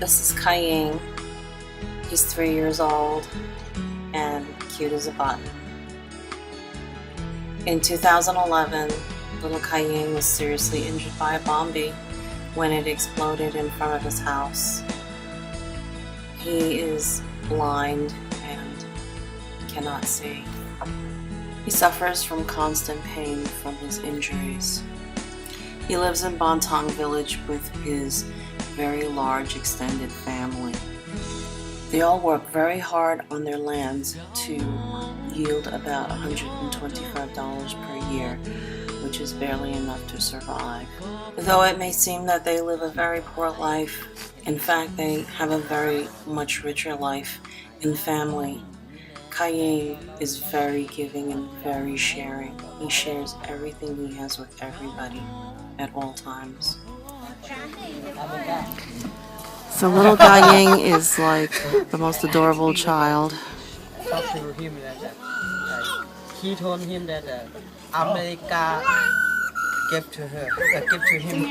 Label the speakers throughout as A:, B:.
A: This is Kayeng. He's 3 years old and cute as a button. In 2011, little Kayeng was seriously injured by a bombie when it exploded in front of his house. He is blind and cannot see. He suffers from constant pain from his injuries. He lives in Boonpheng village with his very large extended family. They all work very hard on their lands to yield about $125 per year, which is barely enough to survive. Though it may seem that they live a very poor life, in fact they have a very much richer life in family. Kayeng is very giving and very sharing. He shares everything he has with everybody at all times. So little Kayeng is like the most adorable child.
B: Talk to him that he told him that America gave to her, give to him.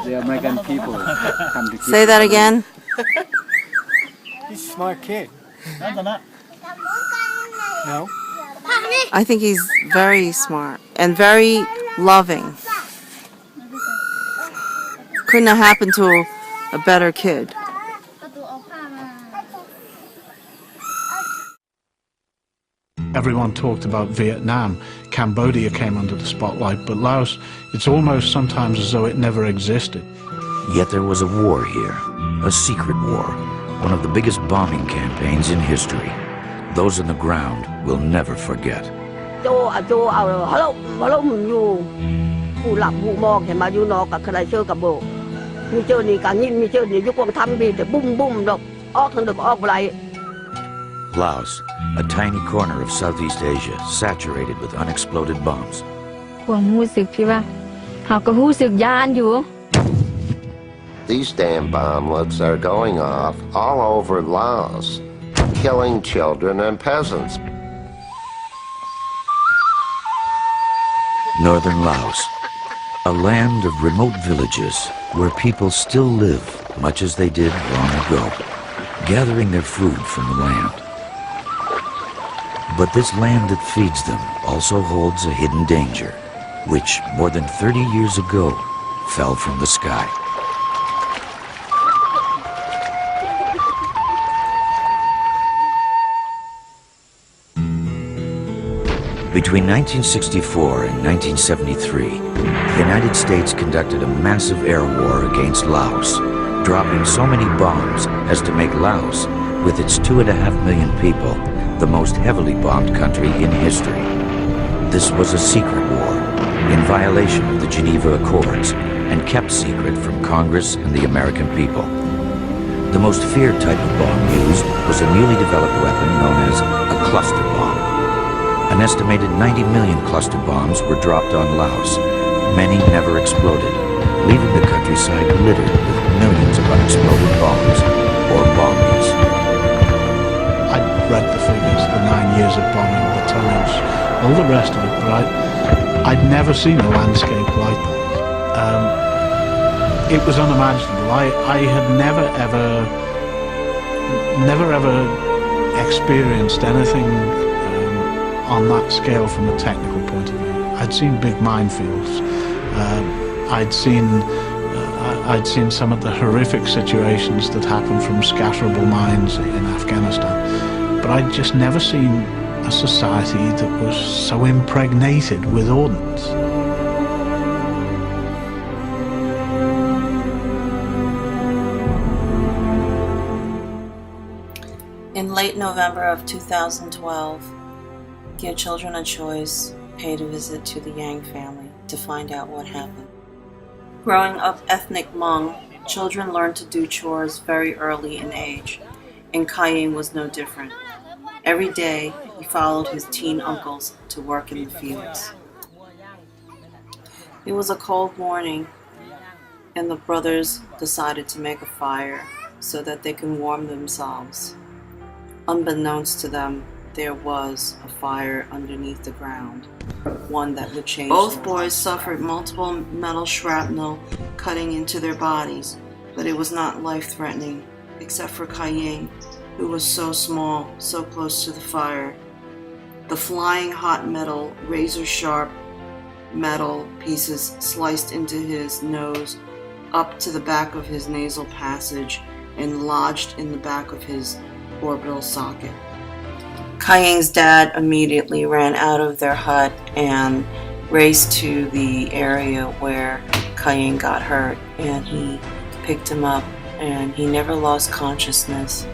C: The American people come to
A: Say that again.
C: He's a smart kid. No?
A: I think he's very smart and very loving. Couldn't have happened to a better kid.
D: Everyone talked about Vietnam. Cambodia came under the spotlight, but Laos, it's almost sometimes as though it never existed.
E: Yet there was a war here, a secret war, one of the biggest bombing campaigns in history. Those on the ground will never forget. Laos, a tiny corner of Southeast Asia, saturated with unexploded bombs.
F: These damn bomblets are going off all over Laos, killing children and peasants.
E: Northern Laos, a land of remote villages where people still live much as they did long ago, gathering their food from the land. But this land that feeds them also holds a hidden danger, which more than 30 years ago fell from the sky. Between 1964 and 1973, the United States conducted a massive air war against Laos, dropping so many bombs as to make Laos, with its 2.5 million people, the most heavily bombed country in history. This was a secret war, in violation of the Geneva Accords, and kept secret from Congress and the American people. The most feared type of bomb used was a newly developed weapon known as a cluster bomb. An estimated 90 million cluster bombs were dropped on Laos. Many never exploded, leaving the countryside littered with millions of unexploded bombs, or bombies.
D: I read the figures, the 9 years of bombing, the tonnage, all the rest of it, but I'd never seen a landscape like that. It was unimaginable. I had never ever experienced anything on that scale from a technical point of view. I'd seen big minefields. I'd seen some of the horrific situations that happen from scatterable mines in Afghanistan, but I'd just never seen a society that was so impregnated with ordnance.
A: In late November of 2012, give children a choice, paid a visit to the Yang family to find out what happened. Growing up ethnic Hmong, children learn to do chores very early in age, and Kayeng was no different. Every day, he followed his teen uncles to work in the fields. It was a cold morning, and the brothers decided to make a fire so that they can warm themselves. Unbeknownst to them, there was a fire underneath the ground, one that would change. Both boys suffered multiple metal shrapnel cutting into their bodies, but it was not life-threatening, except for Kayeng, who was so small, so close to the fire. The flying hot metal, razor-sharp metal pieces sliced into his nose, up to the back of his nasal passage, and lodged in the back of his orbital socket. Kayeng's dad immediately ran out of their hut and raced to the area where Kayeng got hurt, and he picked him up, and he never lost consciousness.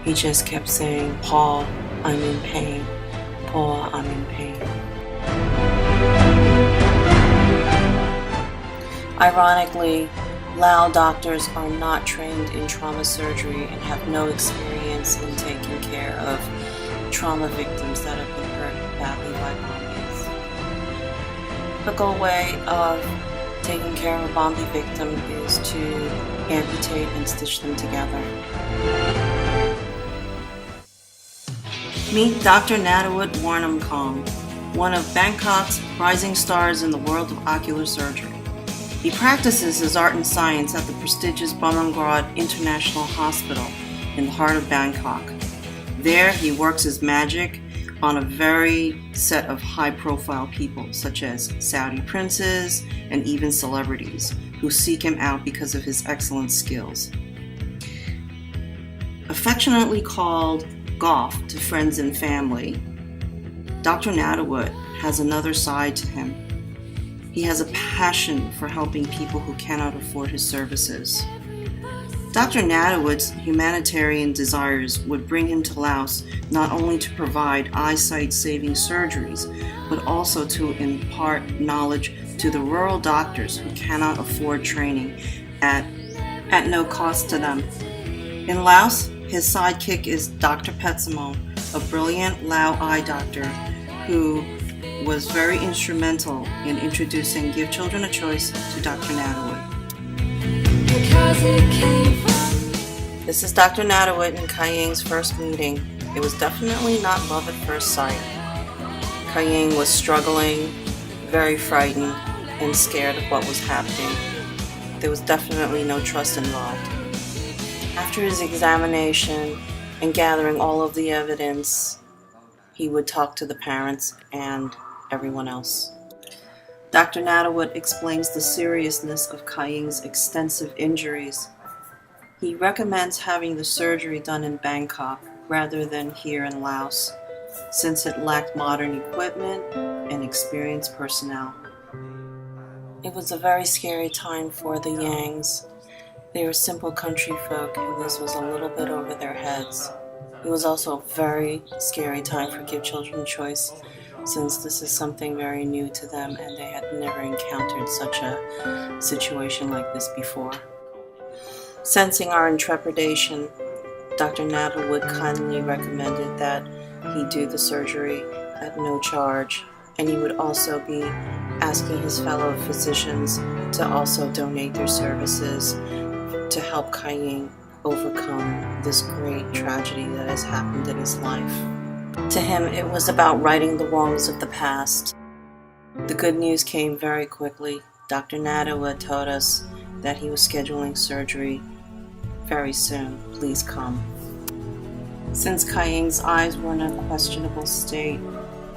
A: He just kept saying, "Paul, I'm in pain. Paul, I'm in pain." Ironically, Lao doctors are not trained in trauma surgery and have no experience in taking care of trauma victims that have been hurt badly by bombies. The typical way of taking care of a bombie victim is to amputate and stitch them together. Meet Dr. Nattawut Wanumkarng, one of Bangkok's rising stars in the world of ocular surgery. He practices his art and science at the prestigious Bumrungrad International Hospital in the heart of Bangkok. There, he works his magic on a varied set of high-profile people, such as Saudi princes and even celebrities, who seek him out because of his excellent skills. Affectionately called Goff to friends and family, Dr. Nattawut has another side to him. He has a passion for helping people who cannot afford his services. Dr. Nattawut's humanitarian desires would bring him to Laos not only to provide eyesight-saving surgeries, but also to impart knowledge to the rural doctors who cannot afford training at no cost to them. In Laos, his sidekick is Dr. Petsamon, a brilliant Lao eye doctor who was very instrumental in introducing Give Children a Choice to Dr. Nattawut. This is Dr. Nattawut and Kayeng's first meeting. It was definitely not love at first sight. Kayeng was struggling, very frightened, and scared of what was happening. There was definitely no trust involved. After his examination and gathering all of the evidence, he would talk to the parents and everyone else. Dr. Nattawut explains the seriousness of Kayeng's extensive injuries. He recommends having the surgery done in Bangkok rather than here in Laos, since it lacked modern equipment and experienced personnel. It was a very scary time for the Yangs. They were simple country folk, and this was a little bit over their heads. It was also a very scary time for Give Children a Choice, since this is something very new to them and they had never encountered such a situation like this before. Sensing our intrepidation, Dr. Nattawut kindly recommended that he do the surgery at no charge, and he would also be asking his fellow physicians to also donate their services to help Kayeng overcome this great tragedy that has happened in his life. To him, it was about righting the wrongs of the past. The good news came very quickly. Dr. Nattawut told us that he was scheduling surgery very soon. Please come. Since Kayeng's eyes were in a questionable state,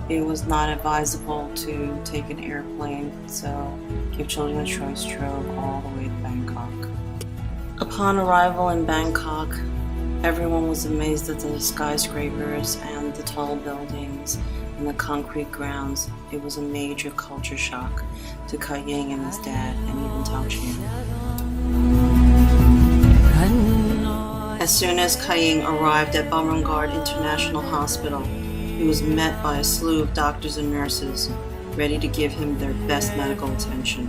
A: it was not advisable to take an airplane, so Give Children a Choice drove all the way to Bangkok. Upon arrival in Bangkok, everyone was amazed at the skyscrapers and the tall buildings and the concrete grounds. It was a major culture shock to Kayeng and his dad, and even Tao Chan. As soon as Kayeng arrived at Bumrungrad International Hospital, he was met by a slew of doctors and nurses ready to give him their best medical attention.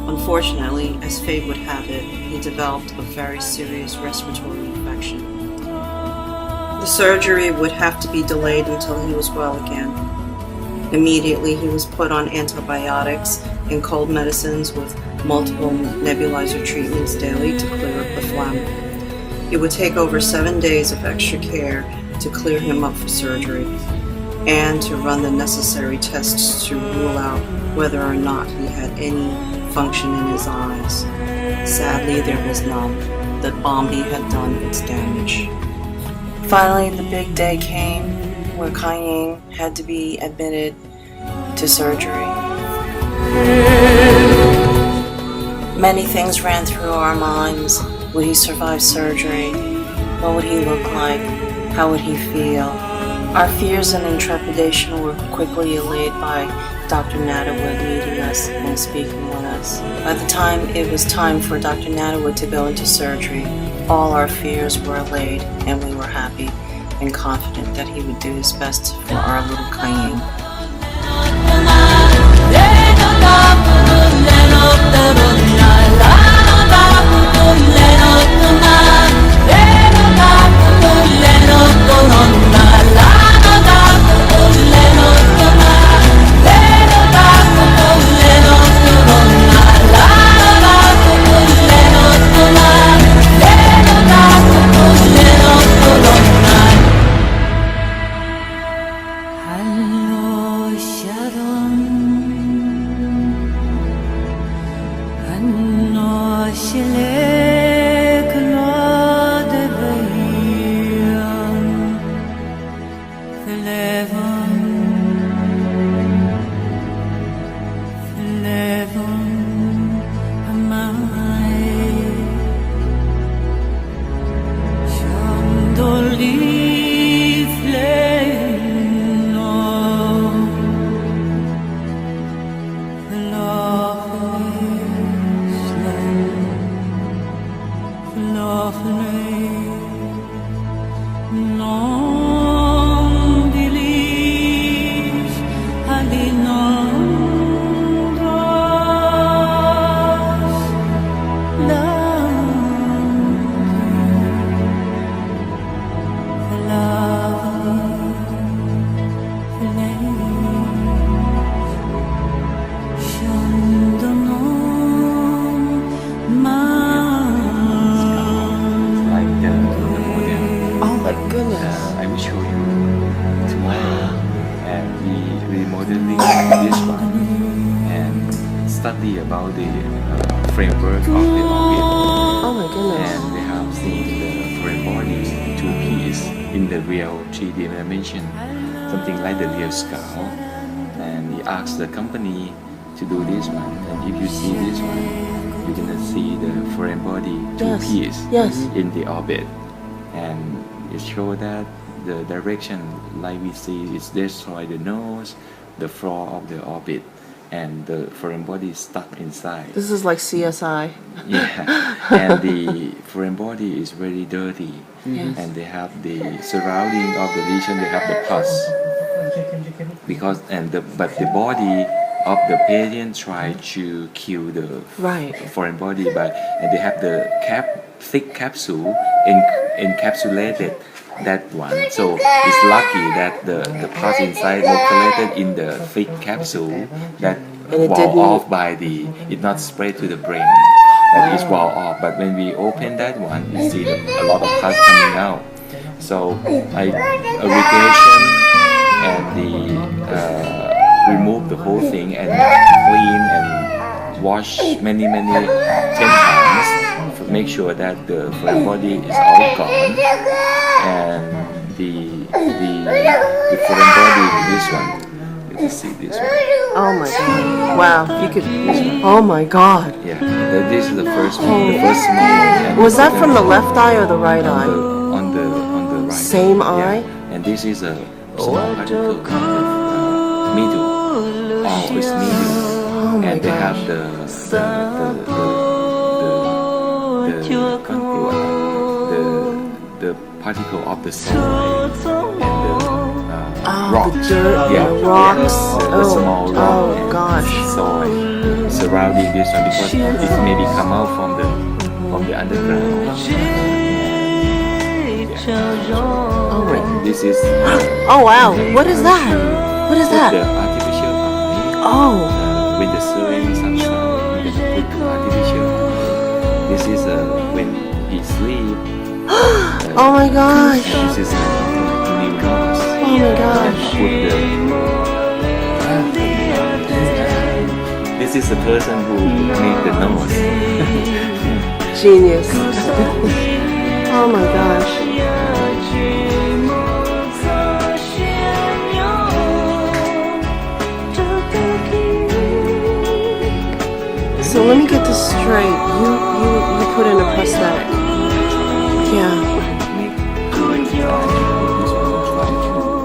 A: Unfortunately, as fate would have it, he developed a very serious respiratory infection. The surgery would have to be delayed until he was well again. Immediately, he was put on antibiotics and cold medicines with multiple nebulizer treatments daily to clear up the phlegm. It would take over 7 days of extra care
G: to clear him up for surgery and to run the necessary tests to rule out whether or not he had any function in his eyes. Sadly, there was none. The bombie had done its damage. Finally, the big day came where Kayeng had to be admitted to surgery. Many things ran through our minds. Would he survive surgery? What would he look like? How would he feel? Our fears and trepidation were quickly allayed by Dr. Nattawut meeting us and speaking with us. By the time it was time for Dr. Nattawut to go into surgery, all our fears were allayed and we were happy and confident that he would do his best for our little Kayeng.
H: About the framework of the orbit.
G: Oh my goodness.
H: And they have seen the frame body two pieces in the real 3D dimension, something like the real skull. And he asked the company to do this one. And if you see this one, you're gonna see the frame body two pieces in the orbit. And it shows that the direction, like we see, is destroy the nose, the floor of the orbit, and the foreign body is stuck inside.
G: This is like CSI.
H: Yeah, and the foreign body is very dirty, and they have the surrounding of the lesion. They have the pus because but the body of the patient try to kill the foreign body, and they have the thick capsule encapsulated that one. So it's lucky that the pus inside located in the thick capsule that wall off by it not spread to the brain. That is wall off. But when we open that one, you see a lot of pus coming out. So irrigation and remove the whole thing and clean and wash many 10 times to make sure that the foreign body is all gone. And the foreign body, this one, you can see this one.
G: Oh my god! Wow, you could. Oh my god!
H: Yeah, this is the first one, the first small one.
G: Was that from the left eye or the right eye?
H: On the right.
G: Same eye.
H: Yeah. And this is a small particle of middle. Oh, it's middle.
G: Oh my
H: and they
G: gosh.
H: have the particle of the soil and the rocks.
G: The dirt, the rocks.
H: The small rock
G: oh gosh.
H: Soil surrounding this one because it maybe come out from the underground.
G: Oh my.
H: This is.
G: Oh wow! What is that? What is that?
H: The artificial eye.
G: Oh.
H: When the sun sunshine, you can put artificial eye. This is when he sleep.
G: Oh my gosh!
H: This is
G: Oh my gosh.
H: Put this is the person who made the nose.
G: Genius. Oh my gosh. So let me get this straight. You put in a prosthetic. Yeah.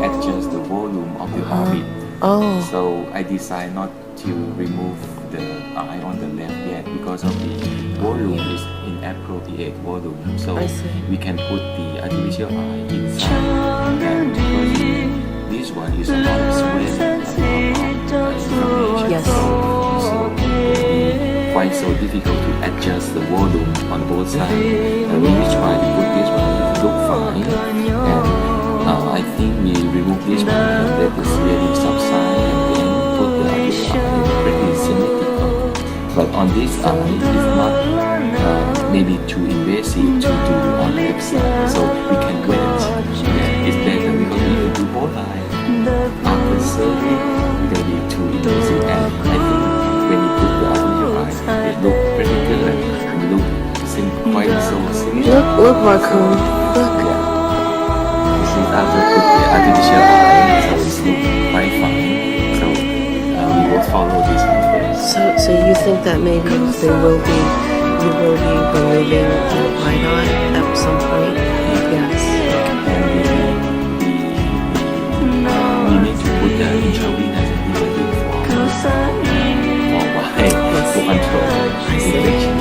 H: Adjust the volume of the orbit.
G: Oh.
H: So I decided not to remove the eye on the left yet because of the volume is inappropriate volume. So
G: I see.
H: we can put the artificial eye inside. And because this one is a lot of sweat, inflammation.
G: Yes.
H: So quite so difficult to adjust the volume on both sides. We try to put this one, it look fine. And I think we remove this one and let the series subside and then put the other eye pretty symmetrical. But on this eye, it's not maybe too invasive to do on the left side. So we can wait. It's better because we can do both eyes. After surgery, it will be too invasive. And I think when you put the other eye, it looks pretty good and look quite so similar.
G: Look, Raccoon. Look.
H: Yeah. This is after put the artificial eye, so it's look quite fine. So we will follow this one first.
G: So you think that maybe you will be removing the right eye at some point? Yes.
H: And we need to put the intravenous antibiotic for control infection.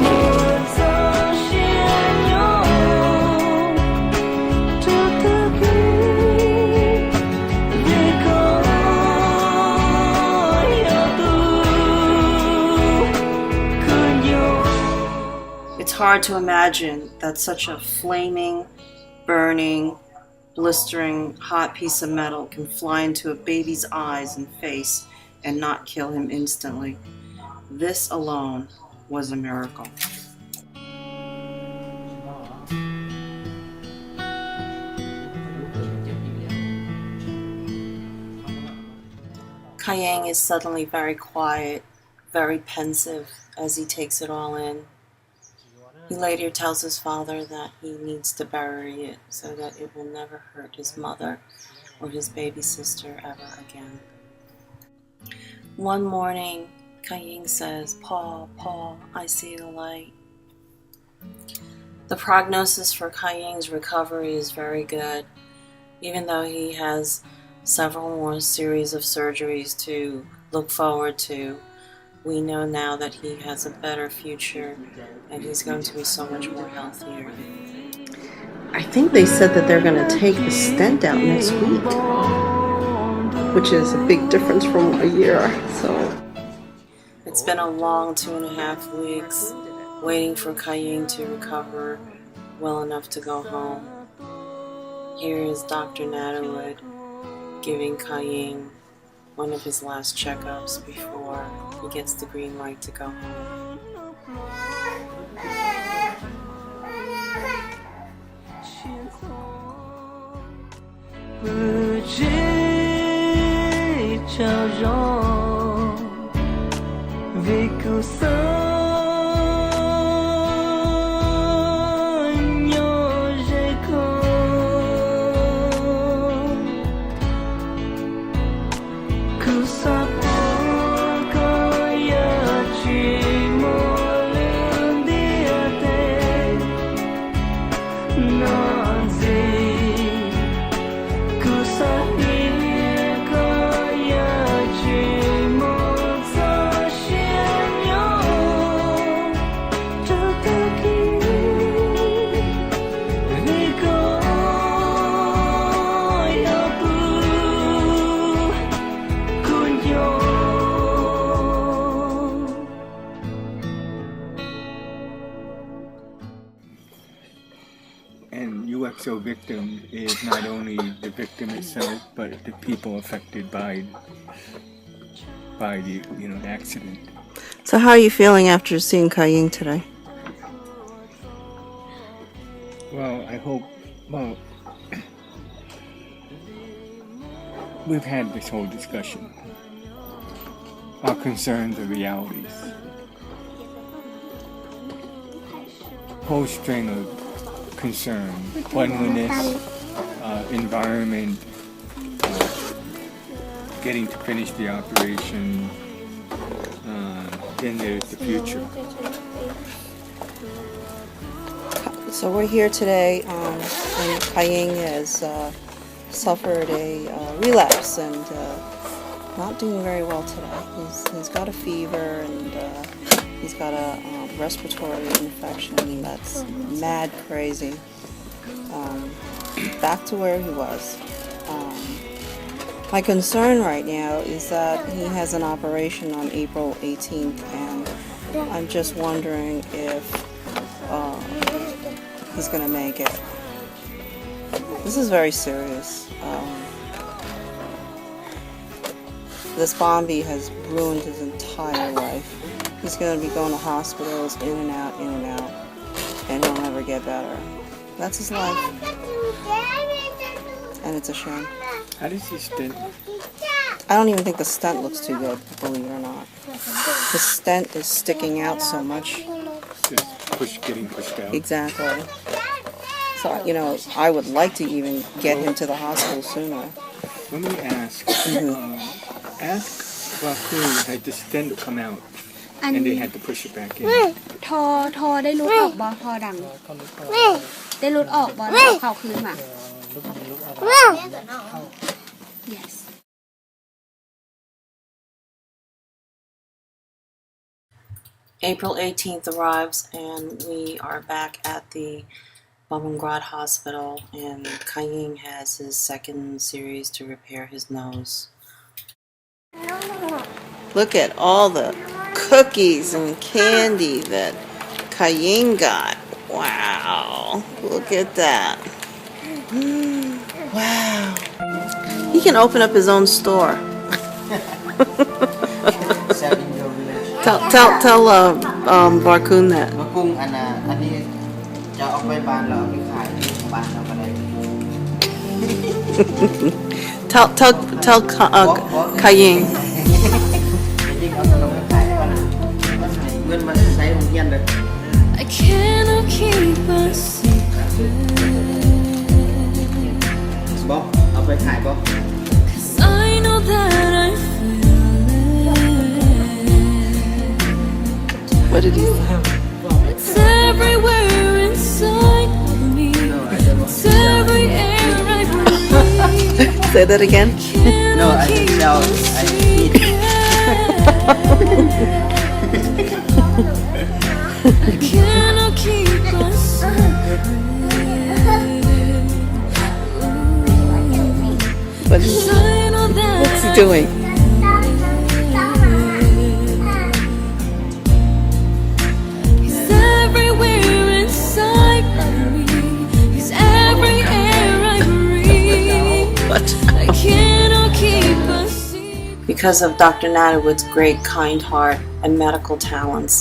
G: It's hard to imagine that such a flaming, burning, blistering, hot piece of metal can fly into a baby's eyes and face and not kill him instantly. This alone was a miracle. Kayeng is suddenly very quiet, very pensive as he takes it all in. He later tells his father that he needs to bury it so that it will never hurt his mother or his baby sister ever again. One morning, Kayeng says, "Pa, I see the light." The prognosis for Kayeng's recovery is very good, even though he has several more series of surgeries to look forward to. We know now that he has a better future and he's going to be so much more healthier. I think they said that they're going to take the stent out next week, which is a big difference from a year. So it's been a long 2.5 weeks waiting for Kayeng to recover well enough to go home. Here is Dr. Nattawut giving Kayeng one of his last checkups before he gets the green light to go home.
C: So victim is not only the victim itself, but the people affected by the the accident.
G: So how are you feeling after seeing Kayeng today?
C: Well, I hope. Well, we've had this whole discussion. Our concerns are realities. Whole string of concern, cleanliness, environment, getting to finish the operation, then there's the future.
G: So we're here today, and Kayeng has suffered a relapse and not doing very well today. He's got a fever and he's got a respiratory infection that's mad crazy. Back to where he was. My concern right now is that he has an operation on April 18th, and I'm just wondering if he's going to make it. This is very serious. This bombie has ruined his entire life. He's going to be going to hospitals, in and out, and he'll never get better. That's his life. And it's a shame.
C: How does he stent?
G: I don't even think the stent looks too good, believe it or not. The stent is sticking out so much.
C: Just getting pushed out.
G: Exactly. So, I would like to even get him to the hospital sooner.
C: Let me ask. Ask Wakun, had the stent come out and they had to push it back in?
I: ทอได้รุดออกบ่ทอดังได้รุดออกบ่แล้วเข้าคืนมา Yes.
A: April 18th arrives, and we are back at the Bumrungrad hospital, and Kayeng has his second series to repair his nose.
G: Look at all the cookies and candy that Kayeng got. Wow. Look at that. Wow. He can open up his own store. Tell Barkun that.
B: กุ้งอันนี้จะเอาไปบ้านเราไปขายที่บ้านเราก็ได้
G: Tell Kayeng.
B: จริงเอาขนมไปขายก่อนนะเงินมันใช้โรงเรียนเลย
I: I cannot keep a secret.
B: บอกเอาไปขายบอก
I: 'Cause I know that I feel it.
G: What did he say?
I: It's everywhere inside of me. It's every air I breathe.
G: Say that again.
B: No, I just sell. I eat.
I: I cannot keep a secret.
G: What's he doing?
I: He's everywhere inside of me. He's every air I breathe.
G: What?
I: I cannot keep a secret.
A: Because of Dr. Nattawut's great kind heart and medical talents,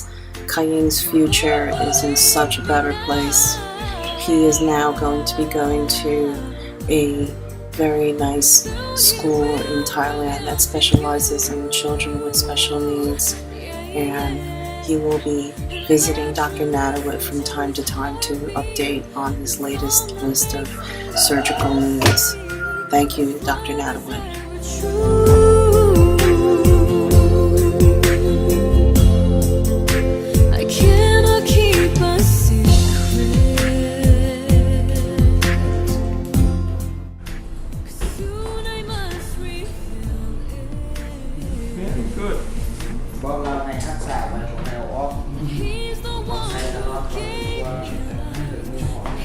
A: Kayeng's future is in such a better place. He is now going to be going to a very nice school in Thailand that specializes in children with special needs, and he will be visiting Dr. Nattawut from time to time to update on his latest list of surgical needs. Thank you, Dr. Nattawut.
I: I cannot keep a
B: Good. บอกเราให้รักษามันให้ออก
I: He's the one who gave.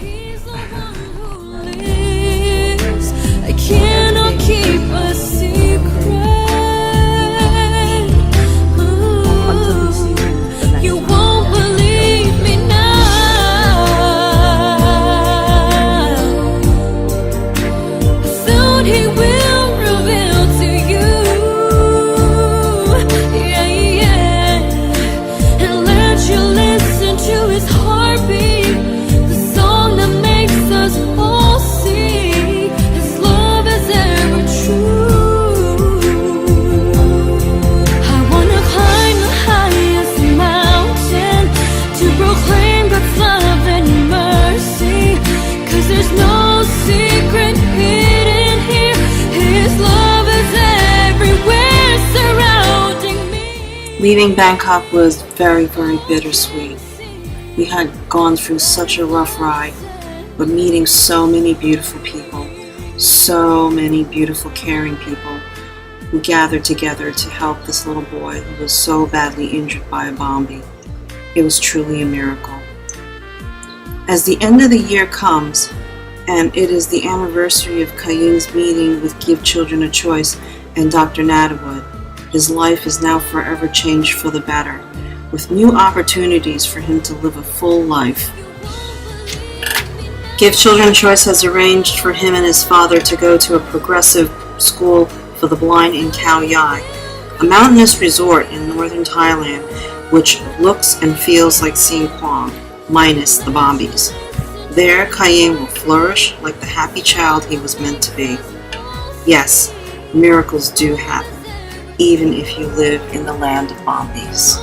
I: He's the one who lives. I cannot keep a secret.
G: Leaving Bangkok was very, very bittersweet. We had gone through such a rough ride, but meeting so many beautiful people, so many beautiful, caring people who gathered together to help this little boy who was so badly injured by a bombie. It was truly a miracle. As the end of the year comes, and it is the anniversary of Kayeng's meeting with Give Children a Choice and Dr. Nattawut, his life is now forever changed for the better, with new opportunities for him to live a full life. Give Children a Choice has arranged for him and his father to go to a progressive school for the blind in Kayeng, a mountainous resort in northern Thailand, which looks and feels like Seeing Kwang, minus the bombies. There, Kayeng will flourish like the happy child he was meant to be. Yes, miracles do happen, even if you live in the land of bombies.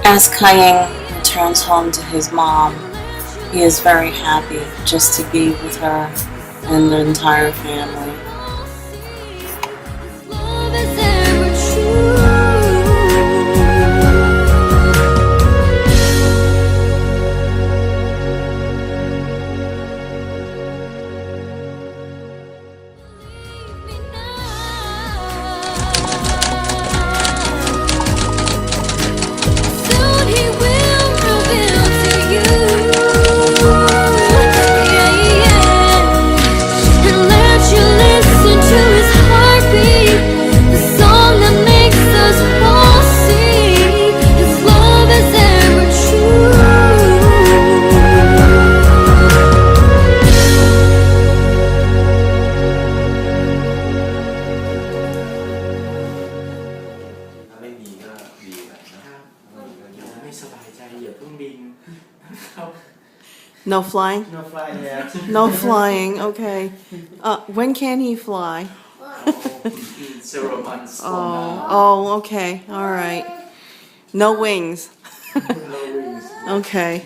G: As Kayeng returns home to his mom, he is very happy just to be with her and the entire family. No flying?
B: No flying yet.
G: No flying, okay. When can he fly?
B: Several months from
G: Oh,
B: now.
G: oh, okay, all right. No wings.
B: No wings.
G: Okay.